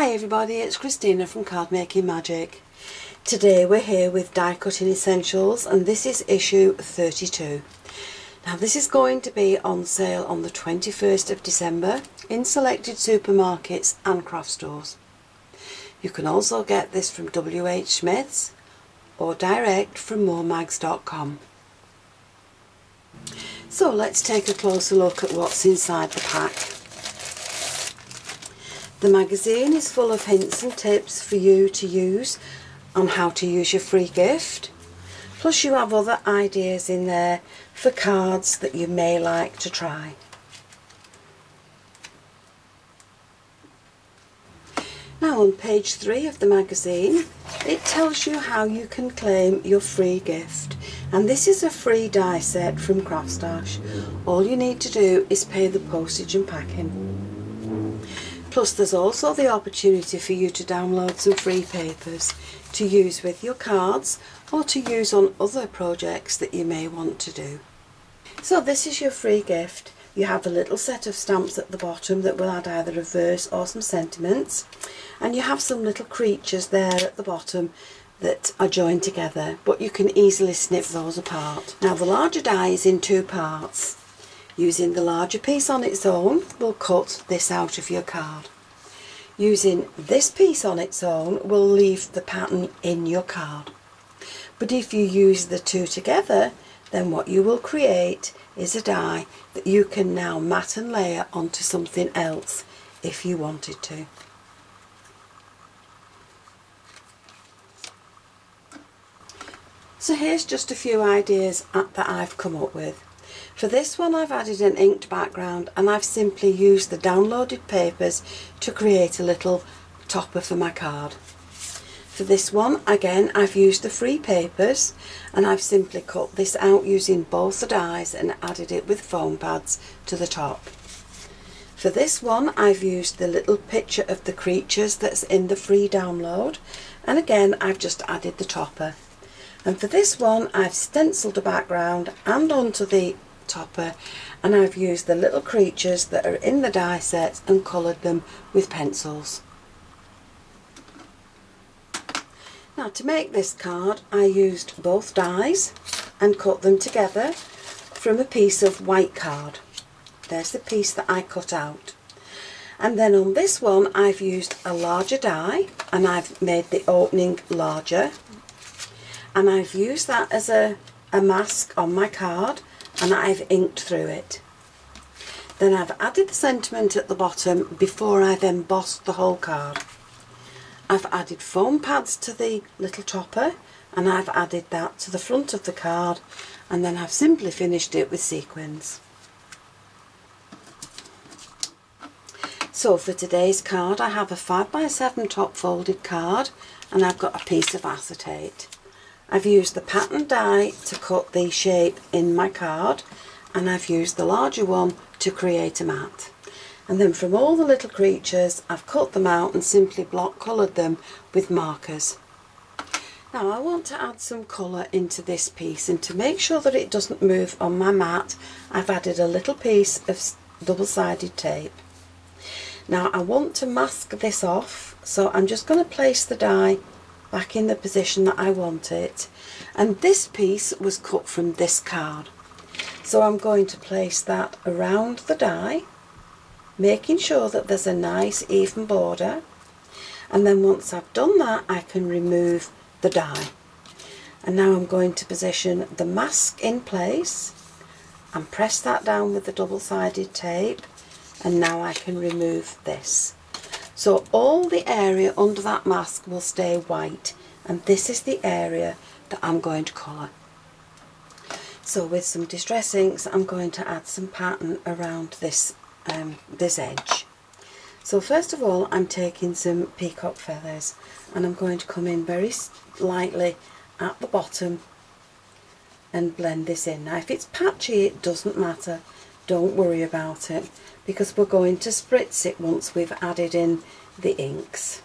Hi everybody, it's Christina from Card Making Magic. Today we're here with Die Cutting Essentials and this is issue 32. Now this is going to be on sale on the 21st of December in selected supermarkets and craft stores. You can also get this from WH Smith's or direct from moremags.com. So let's take a closer look at what's inside the pack. The magazine is full of hints and tips for you to use on how to use your free gift. Plus you have other ideas in there for cards that you may like to try. Now on page 3 of the magazine it tells you how you can claim your free gift, and this is a free die set from Craft Stash. All you need to do is pay the postage and packing. Plus there's also the opportunity for you to download some free papers to use with your cards or to use on other projects that you may want to do. So this is your free gift. You have a little set of stamps at the bottom that will add either a verse or some sentiments, and you have some little creatures there at the bottom that are joined together, but you can easily snip those apart. Now the larger die is in 2 parts. Using the larger piece on its own will cut this out of your card. Using this piece on its own will leave the pattern in your card. But if you use the two together, then what you will create is a die that you can now mat and layer onto something else if you wanted to. So here's just a few ideas that I've come up with. For this one I've added an inked background and I've simply used the downloaded papers to create a little topper for my card. For this one again I've used the free papers and I've simply cut this out using both the dies and added it with foam pads to the top. For this one I've used the little picture of the creatures that's in the free download, and again I've just added the topper. And for this one I've stenciled a background and onto the topper, and I've used the little creatures that are in the die set and coloured them with pencils. Now to make this card I used both dies and cut them together from a piece of white card. There's the piece that I cut out. And then on this one I've used a larger die and I've made the opening larger, and I've used that as a mask on my card and I've inked through it. Then I've added the sentiment at the bottom before I've embossed the whole card. I've added foam pads to the little topper and I've added that to the front of the card, and then I've simply finished it with sequins. So for today's card I have a 5x7 top folded card and I've got a piece of acetate. I've used the pattern die to cut the shape in my card, and I've used the larger one to create a mat. And then from all the little creatures I've cut them out and simply block coloured them with markers. Now I want to add some colour into this piece, and to make sure that it doesn't move on my mat I've added a little piece of double-sided tape. Now I want to mask this off, so I'm just going to place the die back in the position that I want it, and this piece was cut from this card, so I'm going to place that around the die, making sure that there's a nice even border, and then once I've done that I can remove the die. And now I'm going to position the mask in place and press that down with the double-sided tape, and now I can remove this. So all the area under that mask will stay white, and this is the area that I'm going to colour. So with some distress inks I'm going to add some pattern around this edge. So first of all I'm taking some peacock feathers and I'm going to come in very lightly at the bottom and blend this in. Now if it's patchy it doesn't matter, don't worry about it, because we're going to spritz it once we've added in the inks.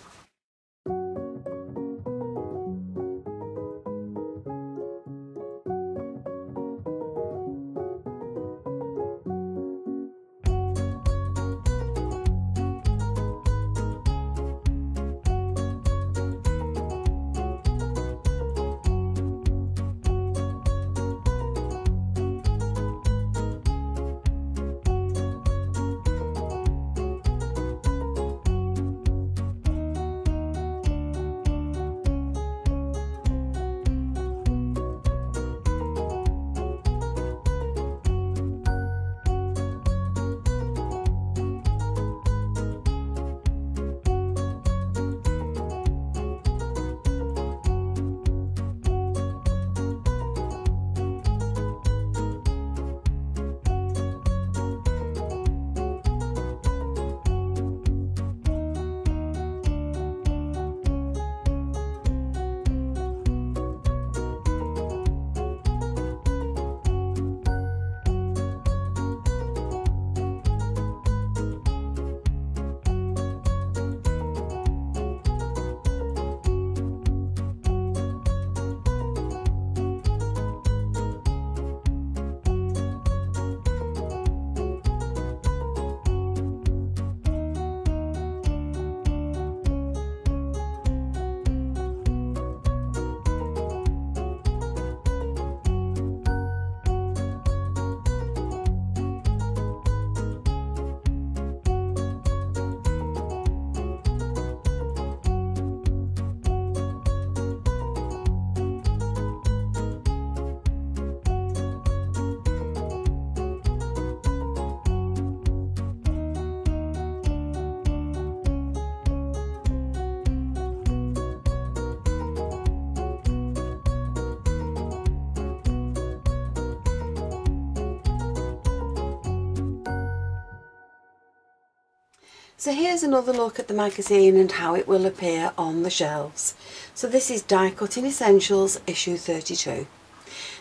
So here's another look at the magazine and how it will appear on the shelves. So this is Die Cutting Essentials issue 32.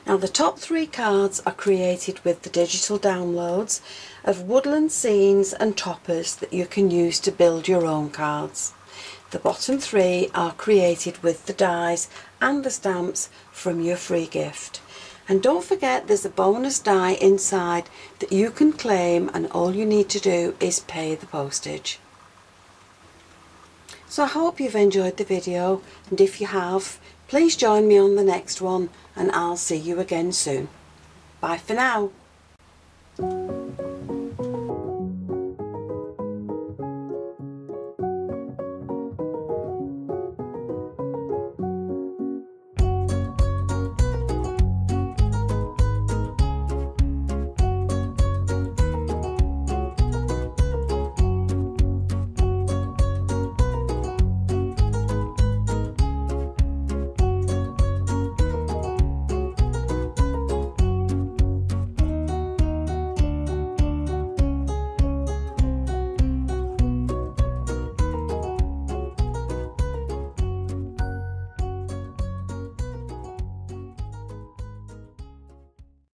Now the top 3 cards are created with the digital downloads of woodland scenes and toppers that you can use to build your own cards. The bottom 3 are created with the dies and the stamps from your free gift. And don't forget there's a bonus die inside that you can claim, and all you need to do is pay the postage. So I hope you've enjoyed the video, and if you have, please join me on the next one and I'll see you again soon. Bye for now.